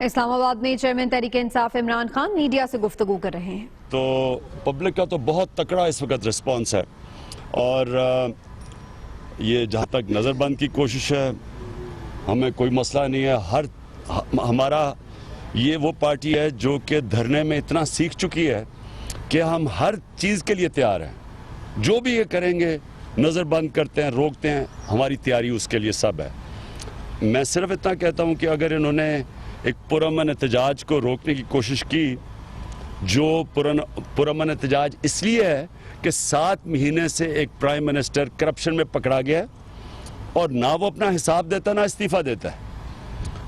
اسلام آباد میں chairman Tehreek Insaf Imran Khan media سے گفتگو کر رہے ہیں تو پبلک کا تو بہت تکڑا اس وقت رسپانس ہے اور یہ جہاں تک نظر بند کی کوشش ہے ہمیں کوئی مسئلہ نہیں ہے. ہمارا یہ وہ پارٹی ہے جو کہ دھرنے میں اتنا سیکھ چکی ہے کہ ہم ہر چیز کے لیے تیار ہیں. جو بھی یہ کریں گے نظر بند کرتے ہیں روکتے ہیں ہماری تیاری اس کے لیے سب ہے. میں صرف اتنا کہتا ہوں کہ اگر انہوں نے ایک پرامن احتجاج کو روکنے کی کوشش کی جو پرامن احتجاج اس لیے ہے کہ 7 مہینے سے ایک پرائم منسٹر کرپشن میں پکڑا گیا اور نہ وہ اپنا حساب دیتا نہ استعفیٰ دیتا ہے.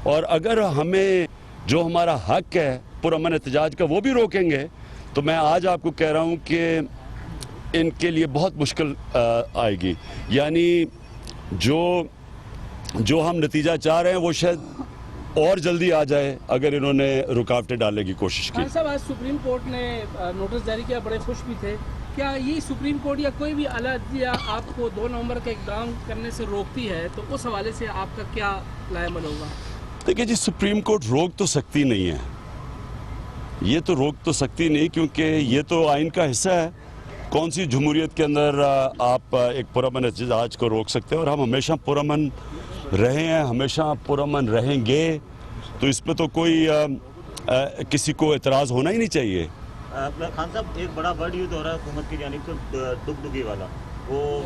اور اگر ہمیں جو ہمارا حق ہے پرامن احتجاج کا وہ بھی روکیں گے تو میں آج آپ کو کہہ رہا ہوں کہ ان کے لیے بہت مشکل آئے گی. یعنی جو ہم نتیجہ چاہ رہے ہیں وہ شاید اور جلدی آ جائے اگر انہوں نے رکاوٹیں ڈالنے کی کوشش کی. خان صاحب آج سپریم کورٹ نے نوٹس جاری کیا, بڑے خوش بھی تھے. کیا یہ سپریم کورٹ یا کوئی بھی اعلیٰ عدلیہ آپ کو 2 نومبر کا اقدام کرنے سے روکتی ہے تو اس حوالے سے آپ کا کیا رائے عمل ہوگا؟ دیکھیے جی, سپریم کورٹ روک تو سکتی نہیں ہے, یہ تو روک تو سکتی نہیں کیونکہ یہ تو آئین کا حصہ ہے. کون سی جمہوریت کے اندر آپ ایک پرامن احتجاج کو روک سکتے ہیں؟ اور ہم ہمیشہ پرامن رہے ہیں, ہمیشہ پرامن رہیں گے, تو اس پہ تو کوئی کسی کو اعتراض ہونا ہی نہیں چاہیے. خان صاحب ایک بڑا ورڈ یوز ہو رہا ہے حکومت کی جانب سے ڈگڈگی والا, وہ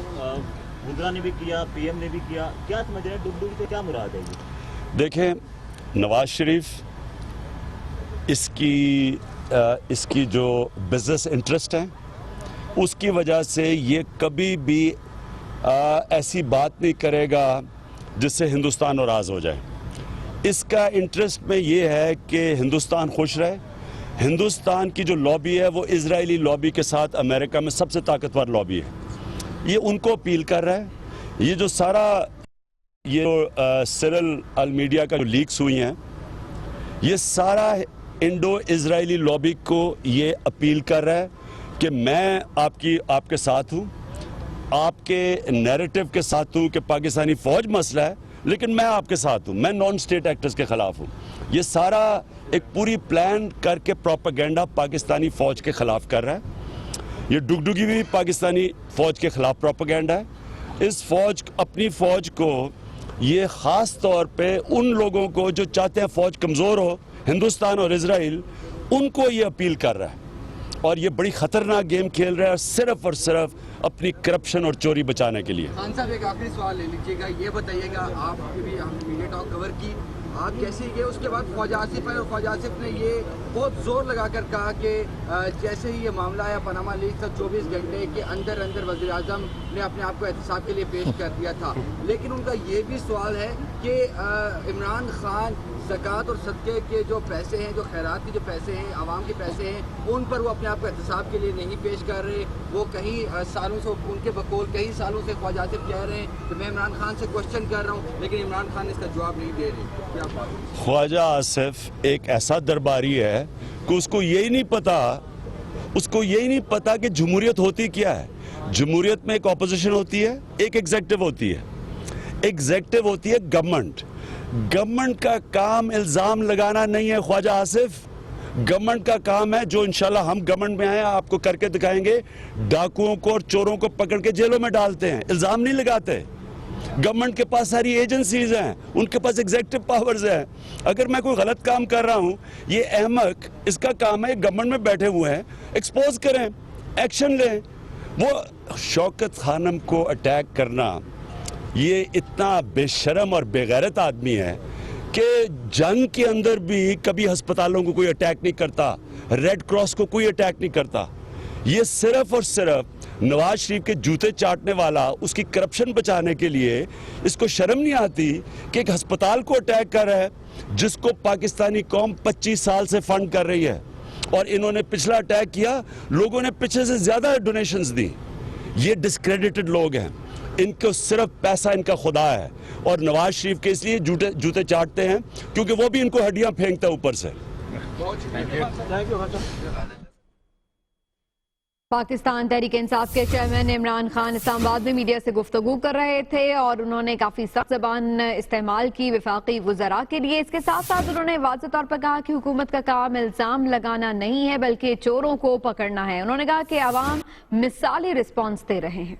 وزرا نے بھی کیا, پی ایم نے بھی کیا. کیا سمجھ رہے ہیں ڈگڈگی سے کیا مراد ہے یہ؟ دیکھیں نواز شریف اس کی جو بزنس انٹرسٹ ہے اس کی وجہ سے یہ کبھی بھی ایسی بات نہیں کرے گا جس سے ہندوستان ناراض ہو جائے. اس کا انٹرسٹ میں یہ ہے کہ ہندوستان خوش رہے. ہندوستان کی جو لابی ہے وہ اسرائیلی لابی کے ساتھ امریکہ میں سب سے طاقتور لابی ہے, یہ ان کو اپیل کر رہا ہے. یہ جو سارا سیرل المیڈیا کا جو لیکس ہوئی ہیں یہ سارا انڈو اسرائیلی لابی کو یہ اپیل کر رہا ہے کہ میں آپ کے ساتھ ہوں, آپ کے نیریٹو کے ساتھ ہوں کہ پاکستانی فوج مسئلہ ہے, لیکن میں آپ کے ساتھ ہوں, میں نان سٹیٹ ایکٹرز کے خلاف ہوں. یہ سارا ایک پوری پلان کر کے پروپیگنڈا پاکستانی فوج کے خلاف کر رہا ہے. یہ ڈگڈگی بھی پاکستانی فوج کے خلاف پروپیگنڈا ہے. اس اپنی فوج کو یہ خاص طور پہ ان لوگوں کو جو چاہتے ہیں فوج کمزور ہو, ہندوستان اور اسرائیل, ان کو یہ اپیل کر رہا ہے. اور یہ بڑی خطرناک گیم کھیل رہا ہے صرف اور صرف اپنی کرپشن اور چوری بچانے کے لیے. خان صاحب ایک آخری سوال لے لیجیے گا, یہ بتائیے گا آپ کی بھی ہم میڈیا ٹاک کور کی, آپ کیسے گئے اس کے بعد خواجہ آصف آئے اور خواجہ آصف نے یہ بہت زور لگا کر کہا کہ جیسے ہی یہ معاملہ آیا پاناما لیکس کا 24 گھنٹے کے اندر وزیر اعظم نے اپنے آپ کو احتساب کے لیے پیش کر دیا تھا. لیکن ان کا یہ بھی سوال ہے کہ عمران خان زکوٰۃ اور صدقے کے جو پیسے ہیں, جو خیرات کے جو پیسے ہیں, عوام کے پیسے ہیں, ان پر وہ اپنے آپ کو احتساب کے لیے نہیں پیش کر رہے. وہ کہیں سالوں سے ان کے بقول کئی سالوں سے خواجہ آصف کہہ رہے ہیں کہ میں عمران خان سے کوشچن کر رہا ہوں, لیکن عمران خان اس کا جواب نہیں دے رہے. کیا بات ہے؟ خواجہ آصف ایک ایسا درباری ہے کہ اس کو یہی نہیں پتا کہ جمہوریت ہوتی کیا ہے. جمہوریت میں ایک اپوزیشن ہوتی ہے, ایک ایگزیکٹو ہوتی ہے. ایگزیکٹو ہوتی ہے گورنمنٹ. گورنمنٹ کا کام الزام لگانا نہیں ہے خواجہ آصف. گورنمنٹ کا کام ہے جو انشاءاللہ ہم گورنمنٹ میں آئے آپ کو کر کے دکھائیں گے, ڈاکوؤں کو اور چوروں کو پکڑ کے جیلوں میں ڈالتے ہیں, الزام نہیں لگاتے. گورنمنٹ کے پاس ساری ایجنسیز ہیں, ان کے پاس ایگزیکٹو پاورز ہیں. اگر میں کوئی غلط کام کر رہا ہوں, یہ احمق اس کا کام ہے گورنمنٹ میں بیٹھے ہوئے ہیں, ایکسپوز کریں, ایکشن لیں. وہ شوکت خانم کو اٹیک کرنا, یہ اتنا بے شرم اور بے غیرت آدمی ہے کہ جنگ کے اندر بھی کبھی ہسپتالوں کو کوئی اٹیک نہیں کرتا, ریڈ کراس کو کوئی اٹیک نہیں کرتا. یہ صرف اور صرف نواز شریف کے جوتے چاٹنے والا اس کی کرپشن بچانے کے لیے اس کو شرم نہیں آتی کہ ایک ہسپتال کو اٹیک کر رہا ہے جس کو پاکستانی قوم 25 سال سے فنڈ کر رہی ہے. اور انہوں نے پچھلا اٹیک کیا, لوگوں نے پیچھے سے زیادہ ڈونیشنز دی. یہ ڈسکریڈیٹڈ لوگ ہیں, ان کو صرف پیسہ ان کا خدا ہے, اور نواز شریف کے اس لیے جوتے چاٹتے ہیں کیونکہ وہ بھی ان کو ہڈیاں پھینکتا ہے اوپر سے. پاکستان تحریک انصاف کے چیئرمین عمران خان اسلام آباد میں میڈیا سے گفتگو کر رہے تھے اور انہوں نے کافی سخت زبان استعمال کی وفاقی وزراء کے لیے. اس کے ساتھ ساتھ انہوں نے واضح طور پر کہا کہ حکومت کا کام الزام لگانا نہیں ہے بلکہ چوروں کو پکڑنا ہے. انہوں نے کہا کہ عوام مثالی رسپانس دے رہے ہیں.